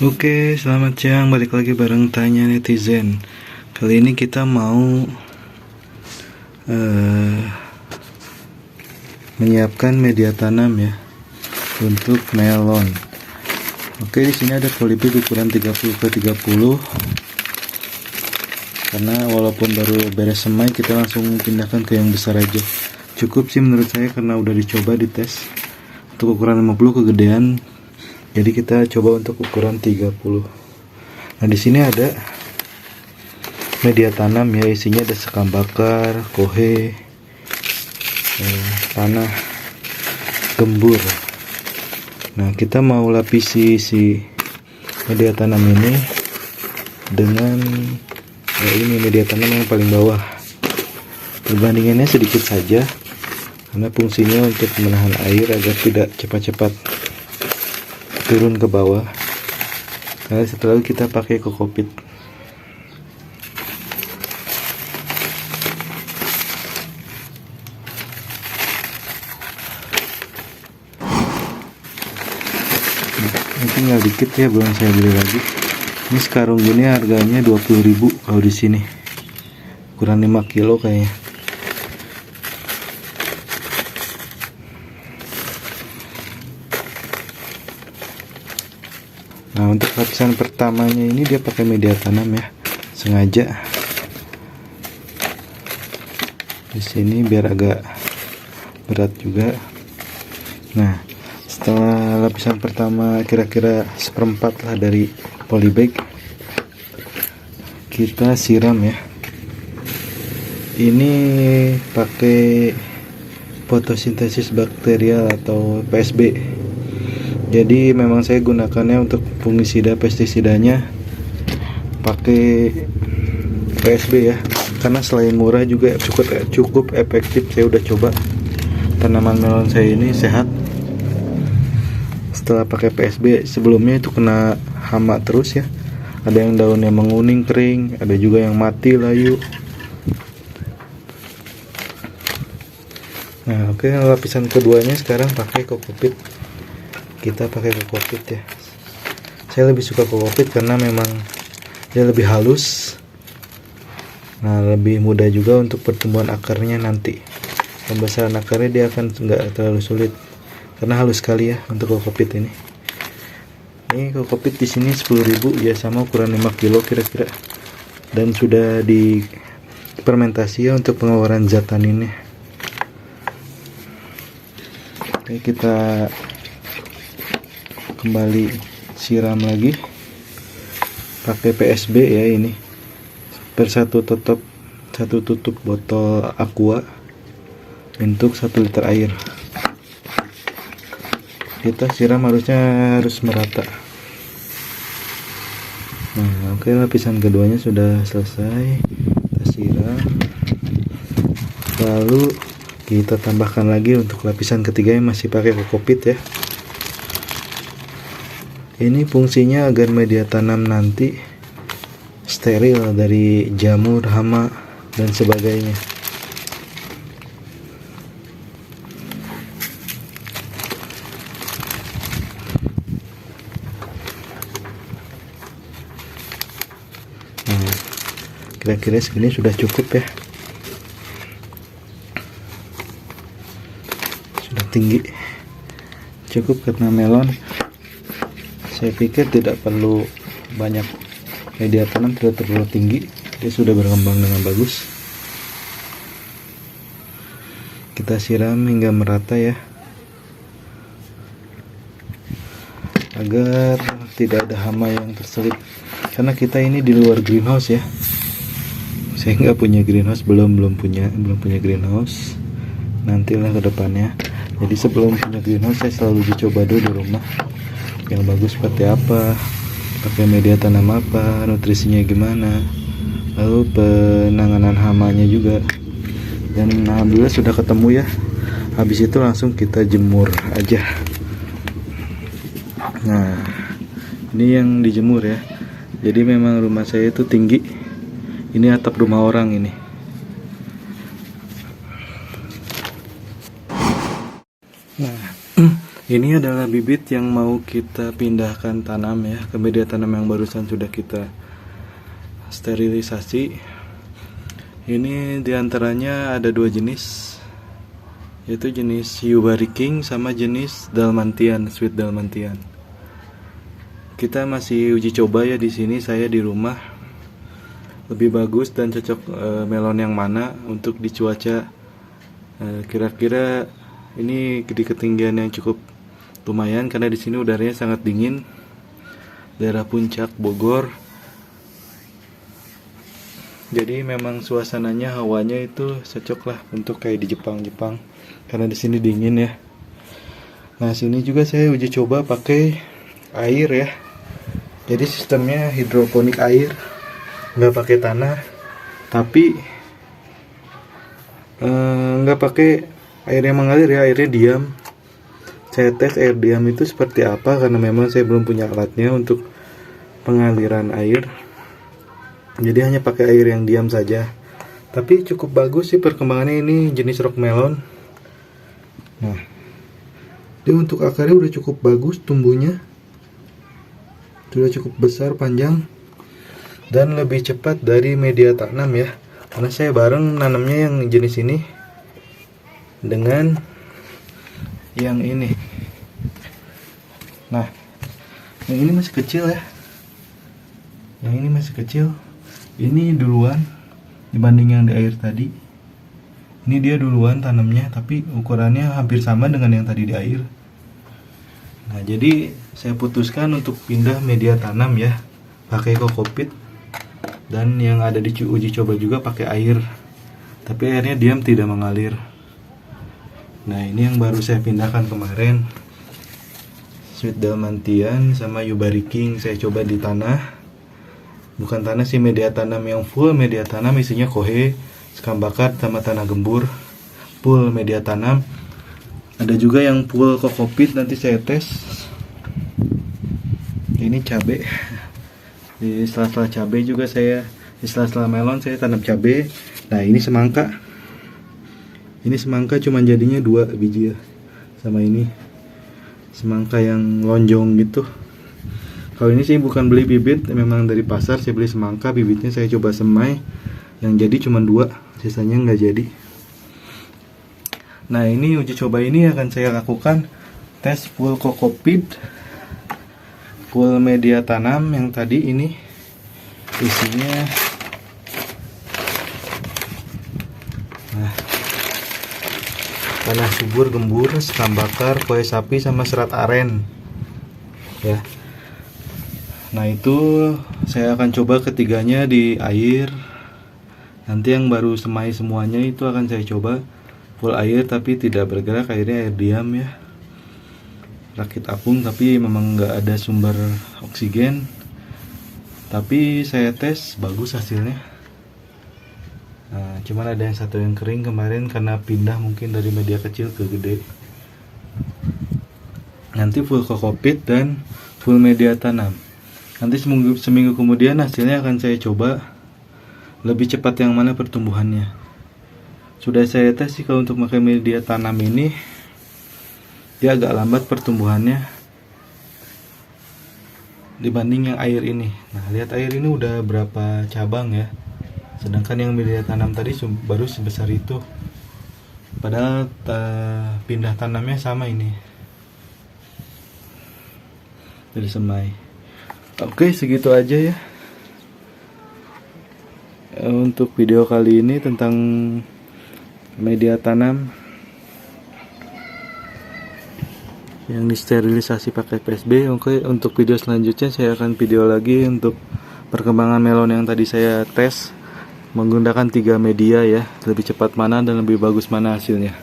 Oke, selamat siang. Balik lagi bareng Tanya Netizen. Kali ini kita mau menyiapkan media tanam ya untuk melon. Oke, di sini ada polybag ukuran 30x30. Karena walaupun baru beres semai, kita langsung pindahkan ke yang besar aja. Cukup sih menurut saya karena udah dicoba dites. Untuk ukuran 50 kegedean. Jadi kita coba untuk ukuran 30. Nah, di sini ada media tanam ya, isinya ada sekam bakar, kohe, tanah, gembur. Nah, kita mau lapisi si media tanam ini dengan ini media tanam yang paling bawah. Perbandingannya sedikit saja karena fungsinya untuk menahan air agar tidak cepat-cepat turun ke bawah. Nah, setelah itu kita pakai kokopit. Nah, tinggal dikit ya, belum saya beli lagi. Ini sekarung gini harganya 20.000 kalau di sini. Kurang 5 kilo kayaknya. Nah, untuk lapisan pertamanya ini dia pakai media tanam ya, sengaja di sini biar agak berat juga. Nah, setelah lapisan pertama kira-kira seperempat lah dari polybag, kita siram ya. Ini pakai fotosintesis bakterial atau PSB. Jadi memang saya gunakannya untuk fungisida pestisidanya pakai PSB ya, karena selain murah juga cukup efektif. Saya udah coba, tanaman melon saya ini sehat setelah pakai PSB. Sebelumnya itu kena hama terus ya, ada yang daunnya menguning kering, ada juga yang mati layu. Nah, oke, lapisan keduanya sekarang pakai kokopit. Kita pakai kokopit ya. Saya lebih suka kokopit karena memang dia lebih halus. Nah, lebih mudah juga untuk pertumbuhan akarnya nanti. Pembesaran akarnya dia akan nggak terlalu sulit karena halus sekali ya untuk kokopit ini. Ini kokopit di sini 10.000 ya, sama ukuran 5 kilo kira-kira. Dan sudah difermentasi ya untuk pengeluaran zat taninnya. Oke, kita kembali siram lagi pakai PSB ya, ini per satu tutup botol aqua untuk 1 liter air. Kita siram harus merata. Nah, oke, lapisan keduanya sudah selesai, kita siram. Lalu kita tambahkan lagi untuk lapisan ketiga yang masih pakai kokopit ya. Ini fungsinya agar media tanam nanti steril dari jamur, hama, dan sebagainya. Nah, kira-kira segini sudah cukup ya. Sudah tinggi. Cukup karena melon saya pikir tidak perlu banyak media tanam, tidak terlalu tinggi, dia sudah berkembang dengan bagus. Kita siram hingga merata ya, agar tidak ada hama yang terselip, karena kita ini di luar greenhouse ya. Saya nggak punya greenhouse, belum punya greenhouse, nantilah ke depannya. Jadi sebelum punya greenhouse saya selalu dicoba dulu di rumah yang bagus seperti apa, pakai media tanam apa, nutrisinya gimana, lalu penanganan hamanya juga. Dan alhamdulillah sudah ketemu ya. Habis itu langsung kita jemur aja. Nah, ini yang dijemur ya. Jadi memang rumah saya itu tinggi. Ini atap rumah orang ini. Nah, Ini adalah bibit yang mau kita pindahkan tanam ya, ke media tanam yang barusan sudah kita sterilisasi. Ini diantaranya ada 2 jenis, yaitu jenis Yubari King sama jenis Dalmatian, Sweet Dalmatian. Kita masih uji coba ya di sini, saya di rumah. Lebih bagus dan cocok melon yang mana untuk di cuaca kira-kira ini di ketinggian yang cukup lumayan, karena di sini udaranya sangat dingin, daerah puncak Bogor. Jadi memang suasananya, hawanya itu cocok lah untuk kayak di Jepang, karena di sini dingin ya. Nah, sini juga saya uji coba pakai air ya. Jadi sistemnya hidroponik air, nggak pakai tanah, tapi nggak pakai air yang mengalir ya, airnya diam. Saya tes air diam itu seperti apa, karena memang saya belum punya alatnya untuk pengaliran air. Jadi hanya pakai air yang diam saja. Tapi cukup bagus sih perkembangannya, ini jenis rock melon. Nah, dia untuk akarnya udah cukup bagus tumbuhnya. Sudah cukup besar, panjang, dan lebih cepat dari media tanam ya. Karena saya bareng nanamnya yang jenis ini dengan yang ini. Nah, yang ini masih kecil ya. Yang ini masih kecil. Ini duluan dibanding yang di air tadi. Ini dia duluan tanamnya, tapi ukurannya hampir sama dengan yang tadi di air. Nah, jadi saya putuskan untuk pindah media tanam ya, pakai kokopit. Dan yang ada di uji coba juga pakai air, tapi airnya diam, tidak mengalir. Nah, ini yang baru saya pindahkan kemarin, Sweet Dalmatian sama Yubari King. Saya coba di tanah, bukan tanah sih, media tanam yang full media tanam, isinya kohe, sekam bakar sama tanah gembur, full media tanam. Ada juga yang full kokopit, nanti saya tes. Ini cabai, di sela-sela cabai juga saya, di sela-sela melon saya tanam cabai. Nah, ini semangka. Ini semangka cuma jadinya 2 biji ya. Sama ini semangka yang lonjong gitu. Kalau ini sih bukan beli bibit, memang dari pasar saya beli semangka, bibitnya saya coba semai. Yang jadi cuma 2, sisanya nggak jadi. Nah, ini uji coba ini akan saya lakukan tes full kokopit, full media tanam. Yang tadi ini isinya, nah, tanah subur gembur, sekam bakar, kue sapi sama serat aren ya. Nah, itu saya akan coba ketiganya di air. Nanti yang baru semai semuanya itu akan saya coba full air tapi tidak bergerak, airnya air diam ya, rakit apung, tapi memang nggak ada sumber oksigen. Tapi saya tes bagus hasilnya. Nah, cuman ada yang satu yang kering kemarin karena pindah mungkin dari media kecil ke gede. Nanti full kokopit dan full media tanam. Nanti seminggu kemudian hasilnya akan saya coba lebih cepat yang mana pertumbuhannya. Sudah saya tes sih, kalau untuk pakai media tanam ini dia agak lambat pertumbuhannya dibanding yang air ini. Nah, lihat air ini udah berapa cabang ya. Sedangkan yang media tanam tadi baru sebesar itu. Padahal pindah tanamnya sama ini, dari semai. Oke, segitu aja ya untuk video kali ini tentang media tanam yang disterilisasi pakai PSB. Oke, untuk video selanjutnya saya akan video lagi untuk perkembangan melon yang tadi saya tes menggunakan 3 media ya, lebih cepat mana dan lebih bagus mana hasilnya.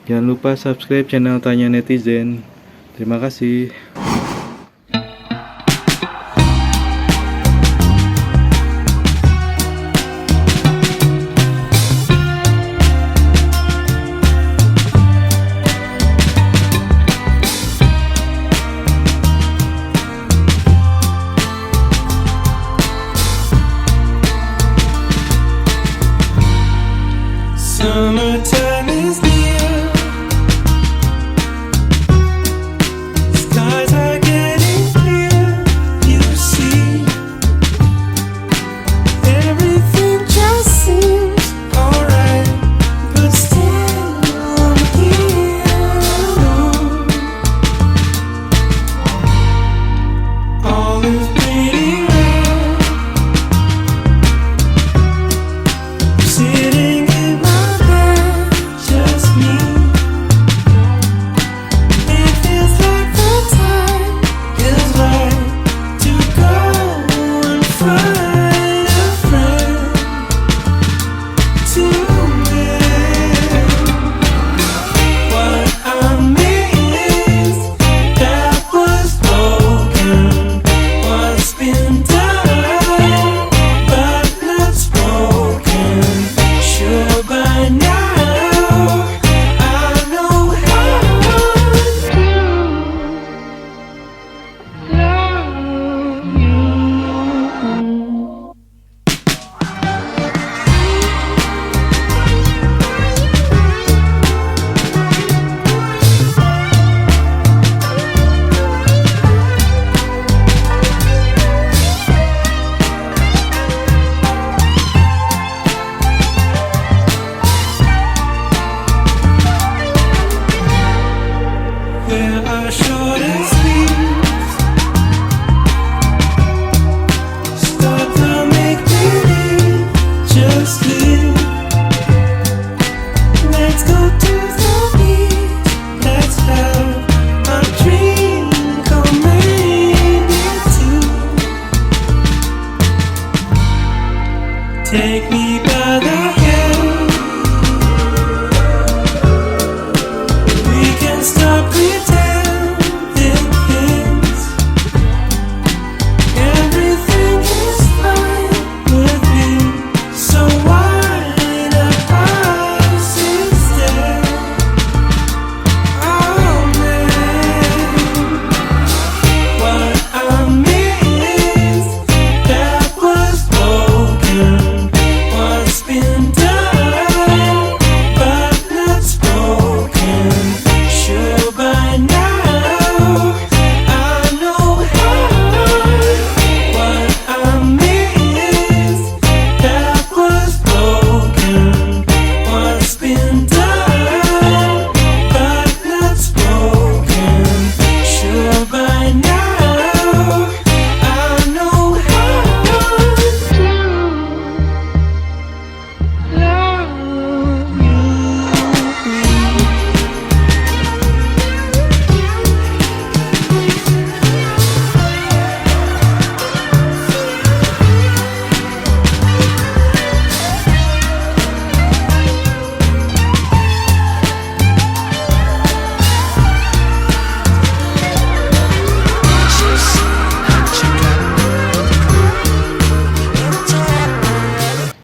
Jangan lupa subscribe channel Tanya Netizen. Terima kasih.